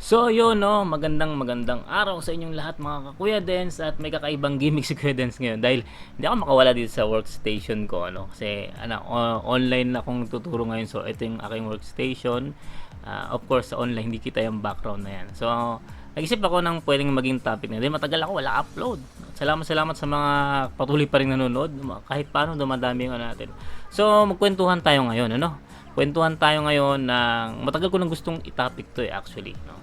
So yun no, magandang araw sa inyong lahat mga ka-Kuya Dens, at may kakaibang gimmick si Kuya Dens ngayon dahil hindi ako makawala dito sa workstation ko kasi online akong tuturo ngayon, so ito yung aking workstation. Of course sa online hindi kita yung background na yan. So nag-isip ako ng pwedeng maging topic na. Dahil matagal ako wala upload. Salamat sa mga patuloy pa rin nanonood. Kahit paano dumadami yung natin. So magkwentuhan tayo ngayon Kwentuhan tayo ngayon ng matagal ko nang gustong i-topic to actually, no.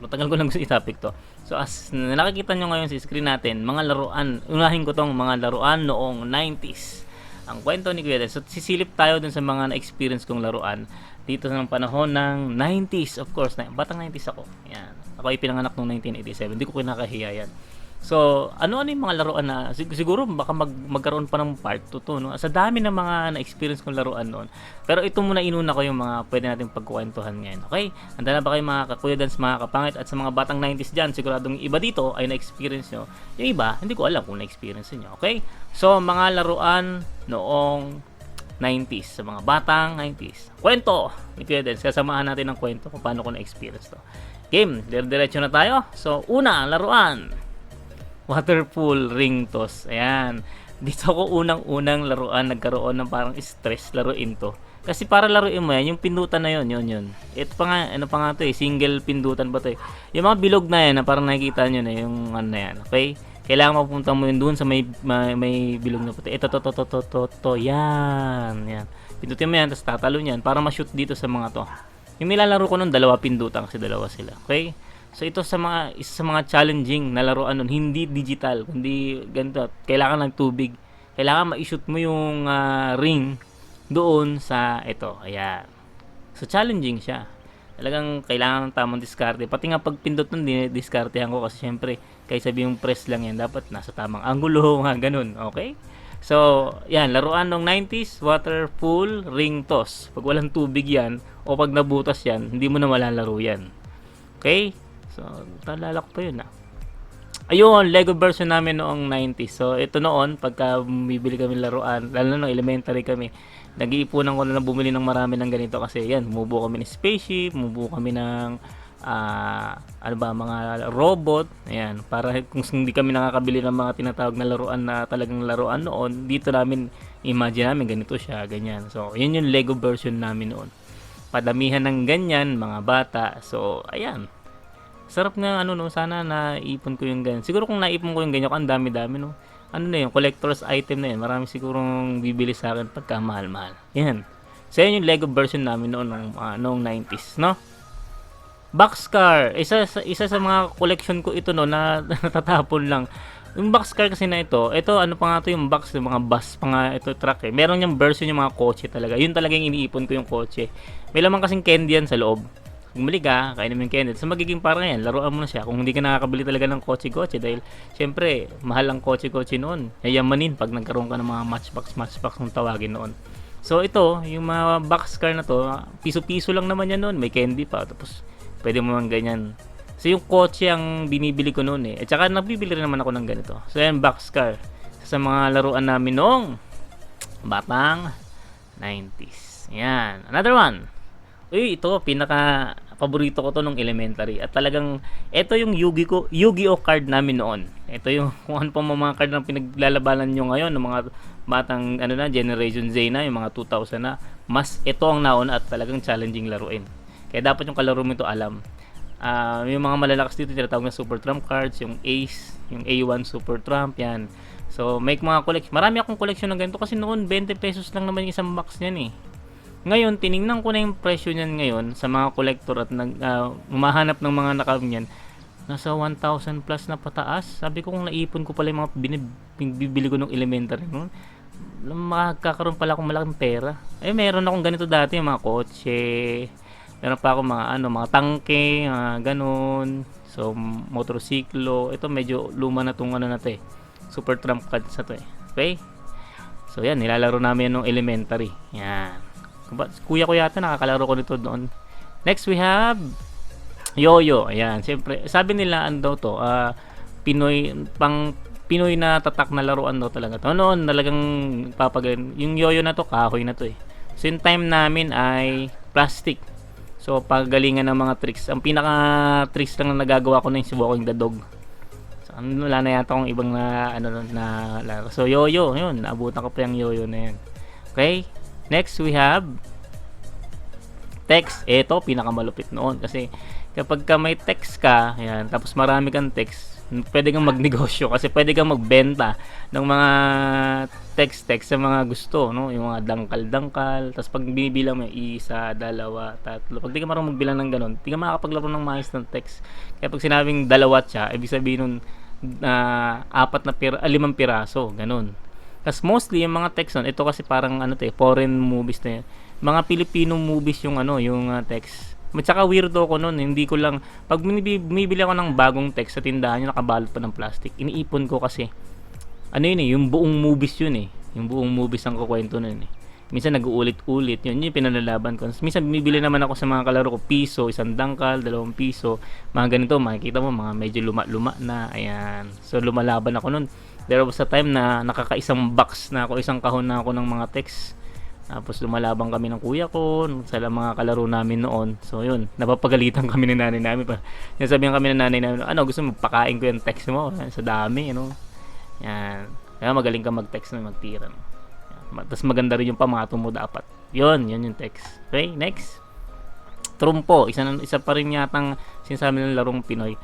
Matagal ko nang gusto i-topic to. So as nakikita nyo ngayon sa screen natin, mga laruan, unahin ko tong mga laruan noong 90s. Ang kwento ni Kuya Dens. So sisilip tayo dun sa mga na-experience kong laruan dito sa panahon ng 90s. Of course, batang 90s ako. Yan. Ako ay pinanganak noong 1987. Hindi ko kinakahiya yan. So, ano yung mga laruan na siguro baka magkaroon pa ng part 2 to, no? Sa dami ng mga na-experience kong laruan noon. Pero ito muna inuna ko yung mga pwede nating pagkukwentuhan ngayon. Okay? Handa na ba kayo mga ka-Kuya Dens, mga kapangit, at sa mga batang 90s dyan, siguradong iba dito ay na-experience nyo. Yung iba, hindi ko alam kung na-experience nyo. Okay? So, mga laruan noong 90s, sa mga batang 90s. Kwento ni Kuya Dens. Kasamahan natin ng kwento kung paano ko na-experience to. Game, diretso na tayo. So, una, laruan. Waterpool ring toss. Ayan. Dito ako unang-unang laruan nagkaroon ng parang stress laruin to. Kasi para laruin mo yan, yung pindutan na yun. Ito pa nga, ano pa nga to single pindutan ba to Yung mga bilog na yan, na parang nakikita nyo na yung ano na yan. Okay? Kailangan mapunta mo yun doon sa may bilog na puti. Ito, to. Yan. Pindutin mo yan, tapos tatalo yan para ma-shoot dito sa mga to. Yung nilalaro ko nun, dalawa pindutan kasi dalawa sila. Okay? So ito isa sa mga challenging na laruan nun, hindi digital, kundi ganito, kailangan ng tubig. Kailangan ma-shoot mo yung ring doon sa ito. Ayan. So challenging siya. Talagang kailangan ng tamang diskarte. Pati nga pagpindot nun, diskartehan ko kasi syempre, kahit sabi yung press lang yan, dapat nasa tamang angulo, ganun. Okay? So, yan, laruan ng 90s, water pool, ring toss. Pag walang tubig yan, o pag nabutas yan, hindi mo na malalaro yan. Okay? So, talala ko pa yun Ayun, Lego version namin noong 90s. So, ito noon, pagka bibili kami laruan, lalo na elementary kami, nag-iipunan ko na bumili ng marami ng ganito kasi yan, bumubuo kami ng spaceship, bumubuo kami ng mga robot. Ayan, para kung hindi kami nakakabili ng mga tinatawag na laruan na talagang laruan noon, dito namin, imagine namin ganito siya, ganyan. So, yun yung Lego version namin noon. Padamihan ng ganyan, mga bata. So, ayan. Sarap nga sana naipon ko yung ganyan. Siguro kung naipon ko yung ganyan, ang dami-dami Ano na yun, collector's item na yun. Marami sigurong bibili sa akin pagka mahal-mahal. Yan. So yan yung Lego version namin noong 90s, no? Boxcar. Isa sa mga collection ko ito na natatapon lang. Yung boxcar kasi na ito ano pa nga to yung box ng mga bus pa nga ito truck Meron yung version yung mga kotse talaga. Yun talaga yung iniipon ko yung kotse. May laman kasing candy yan sa loob. Bumili ka, kainin mo yung candy. So magiging parang yan, laruan mo na siya. Kung hindi ka nakakabili talaga ng kotse-kotse dahil syempre, mahal ang kotse-kotse noon. Yayamanin pag nagkaroon ka ng mga matchbox kung tawagin noon. So ito, yung mga boxcar na to, piso-piso lang naman yan noon. May candy pa. Tapos pwede mo mang ganyan. So yung kotse ang binibili ko noon At saka nabibili rin naman ako ng ganito. So yan, boxcar. Sa mga laruan namin noong batang 90s. Yan. Another one. Uy, ito, pinaka paborito ko to nung elementary. At talagang, ito yung Yu-Gi-Oh card namin noon. Ito yung, kung ano pa mga card na pinaglalabanan nyo ngayon, ng mga batang, Generation Z na, yung mga 2000 na. Mas ito ang naon at talagang challenging laruin. Kaya dapat yung kalaro mo ito alam. Yung mga malalakas dito, tinatawag na Super Trump cards, yung Ace, yung A1 Super Trump, yan. So, make mga collection. Marami akong collection ng ganito kasi noon, 20 pesos lang naman yung isang box niyan Ngayon, tiningnan ko na yung presyo niyan ngayon sa mga collector at humahanap ng mga nakabinyan. Nasa 1,000 plus na pataas. Sabi ko kung naipon ko pala yung mga bibili ko nung elementary noon, makakaroon pala akong malaking pera. Meron akong ganito dati, yung mga kotse. Meron pa ako mga tangke, ganun. So, motorsiklo. Ito medyo luma na tong na to Super Trump cards na to Okay? So, yan. Nilalaro namin nung elementary. Yan. Kuya ko yata nakakalaro ko nito doon. Next we have Yoyo. Ayan, siyempre sabi nila Pinoy na tatak na laruan talaga to. Noon talagang papagaling. Yung Yoyo na to, kahoy na to So yung time namin ay plastic. So pagalingan ng mga tricks. Ang pinaka tricks lang na nagagawa ko na yung si Walking the Dog. So, wala na yata akong ibang na ano na laro. So yo-yo, yun, naabutan ko pa yung yo-yo na yan. Okay? Next we have text. Ito pinakamalupit noon kasi kapag ka may text ka, yan, tapos marami kang text, pwede kang magnegosyo kasi pwede kang magbenta ng mga text sa mga gusto, no? Yung mga dangkal-dangkal, tapos pag binibilang mo isa, dalawa, tatlo. Pag di ka marunong magbilang ng ganun, di ka makakapaglaro ng maayos ng text. Kaya pag sinabing dalawa siya, ibig sabihin nun limang piraso, ganun. Tapos mostly yung mga text nun, ito kasi parang foreign movies na yan. Mga Filipino movies yung text. At saka weirdo ko noon, hindi ko lang pag bumibili ako ng bagong text sa tindahan, yung nakabalot pa ng plastic, iniipon ko kasi yung buong movies yun eh. Yung buong movies ang kukwento nun eh. Minsan nag-uulit-ulit, yun yung pinanlalaban ko. Minsan bumibili naman ako sa mga kalaro ko, piso, isang dangkal, 2 piso, mga ganito, makikita mo mga medyo luma-luma na, ayan. So lumalaban ako nun. There was a time na nakakaisang box na ako, isang kahon na ako ng mga text. Tapos lumalaban kami ng kuya ko sa mga kalaro namin noon. So yun, napapagalitan kami ng nanay namin. Sabihan kami ng nanay namin, gusto mo pakain ko yung text mo sa dami, Yan. Kaya magaling ka mag-text na magtira. Tapos maganda rin yung pamato mo dapat. Yun yung text. Okay, next. Trumpo, isa pa rin yatang sinasabi ng larong Pinoy.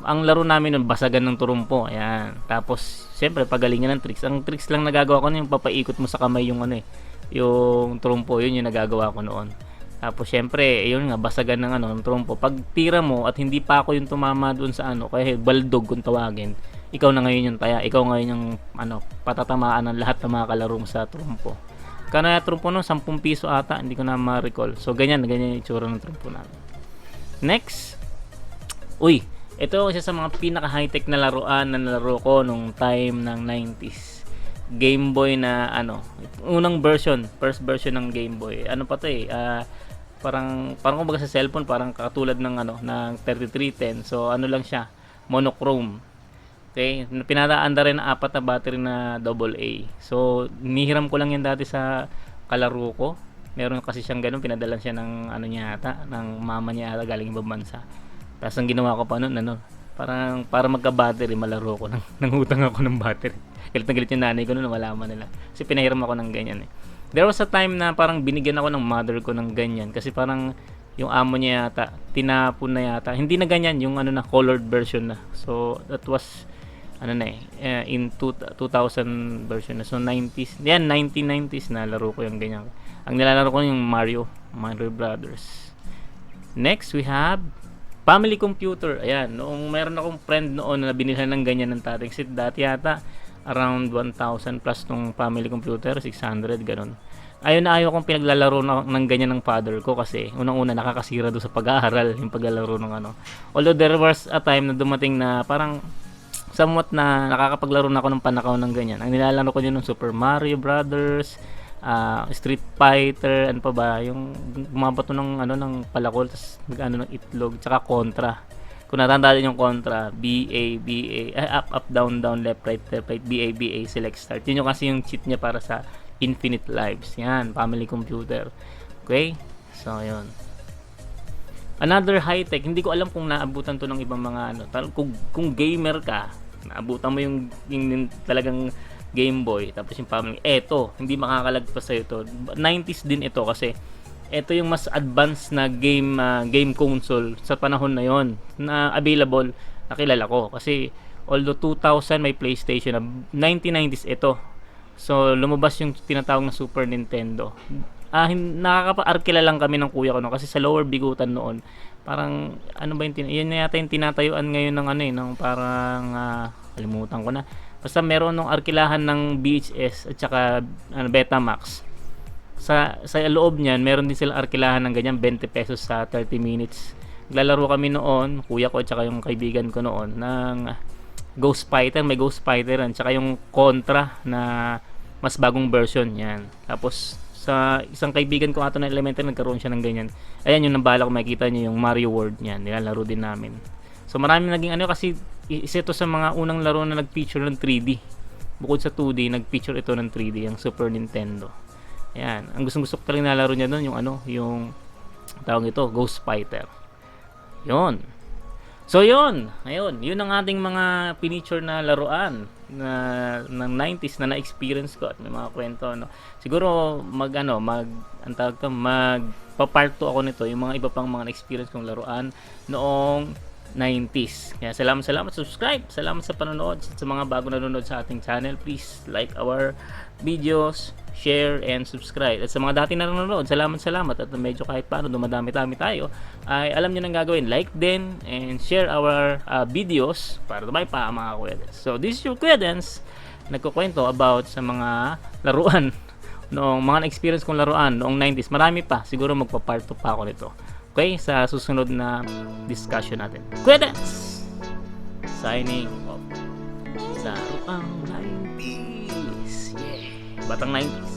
Ang laro namin ng basagan ng trumpo. Ayan. Tapos, siyempre, pagalingan ng tricks. Ang tricks lang nagagawa ko yung papaikot mo sa kamay yung yung trumpo. Yun yung nagagawa ko noon. Tapos, siyempre, yun nga, basagan ng trumpo. Pag tira mo at hindi pa ako yung tumama doon sa kaya baldog kung tawagin, ikaw na ngayon yung taya. Ikaw ngayon yung patatamaan ng lahat ng mga kalaro mo sa trumpo. Kaya trumpo 10 piso ata, hindi ko na ma-recall. So, ganyan yung itsura ng trumpo namin. Next. Uy, ito isa sa mga pinaka high-tech na laruan na nalaro ko nung time ng 90s. Game Boy na unang version, first version ng Game Boy. Parang kumbaga sa cellphone, parang katulad ng ng 3310. So lang siya, monochrome. Okay, pinataanda rin na 4 na battery na AA. So nihiram ko lang yan dati sa kalaro ko. Meron kasi siyang ganun, pinadalan siya ng niya ata, ng mama niya ata galing ibang bansa. Tapos ang ginawa ko pa noon, parang para magka-battery, malaro ko nangutang ako ng battery. Galit na galit yung nanay ko noon, malaman nila. Kasi pinahiram ako ng ganyan eh. There was a time na parang binigyan ako ng mother ko ng ganyan kasi parang yung amo niya yata, tinapon na yata. Hindi na ganyan, yung colored version na. So that was in 2000 version na. So 90s, 1990s na laro ko yung ganyan. Ang nilalaro ko yung Mario Brothers. Next we have family computer. Ayan, noong meron akong friend noon na binilhan ng ganyan ng tatay. Kasi dati yata around 1,000 plus nung family computer, 600 ganun. Ayaw kong pinaglalaro ng ganyan ng father ko kasi unang-una nakakasira doon sa pag-aaral yung paglalaro ng Although there was a time na dumating na parang somewhat na nakakapaglaro na ako ng panakaw ng ganyan. Ang nilalaro ko yun ng Super Mario Brothers, Street Fighter, pa ba, yung bumabato ng ng palakol, tas ng itlog, tsaka Contra. Kung natandaan yung Contra, up, down, left, right, BA, select, start. Yun yung kasi yung cheat niya para sa infinite lives. Yan, family computer. Okay? So, yun. Another high-tech, hindi ko alam kung naabutan to ng ibang mga kung gamer ka, naabutan mo yung talagang Game Boy, tapos yung family. Eto, hindi makakalagpas sa ito. 90s din ito kasi ito yung mas advanced na game console sa panahon na yon na available, nakilala ko. Kasi although 2000 may PlayStation, 1990s ito. So lumabas yung tinatawag na Super Nintendo. Nakakapa-arkila lang kami ng kuya ko kasi sa Lower Bigutan noon, parang yan na yata yung tinatayuan ngayon ng ng parang kalimutan ko na. Basta meron nung arkilahan ng VHS at saka Betamax. Sa loob niyan, meron din silang arkilahan ng ganyan 20 pesos sa 30 minutes. Naglalaro kami noon, kuya ko at saka yung kaibigan ko noon ng Ghost Fighter, may Ghost Fighter at saka yung Contra na mas bagong version yan. Tapos sa isang kaibigan ko ato na elementary nagkaroon siya ng ganyan. Ayan yung nabala ko, makikita niyo yung Mario World niyan, nilalaro din namin. So marami naging kasi isa ito sa mga unang laro na nag-feature ng 3D. Bukod sa 2D, nag-feature ito ng 3D, yung Super Nintendo. Ayan, ang gustong-gusto ko talagang nalaro niya doon yung yung tawag ito, Ghost Fighter. Yun. So yun, ayun, yun ang ating mga pinicture na laruan na ng 90s na na-experience ko at may mga kwento ano. Siguro ang tawag to, magpa-part 2 ako nito, yung mga iba pang mga experience kong laruan noong 90s. Kaya salamat, subscribe. Salamat sa panonood. Sa mga bago nanonood sa ating channel, please like our videos, share, and subscribe. At sa mga dati nanonood, salamat. At medyo kahit paano dumadami-dami tayo, ay alam nyo nang gagawin. Like din and share our videos para dumay pa mga Kuya Dens. So this is your Kuya Dens, nagkukwento about sa mga laruan noong mga experience kong laruan noong 90s. Marami pa. Siguro magpa-part 2 pa ako nito. Okay, sa susunod na discussion natin. Kuya Dens! Signing off. Laruang 90s. Yeah. Batang 90s.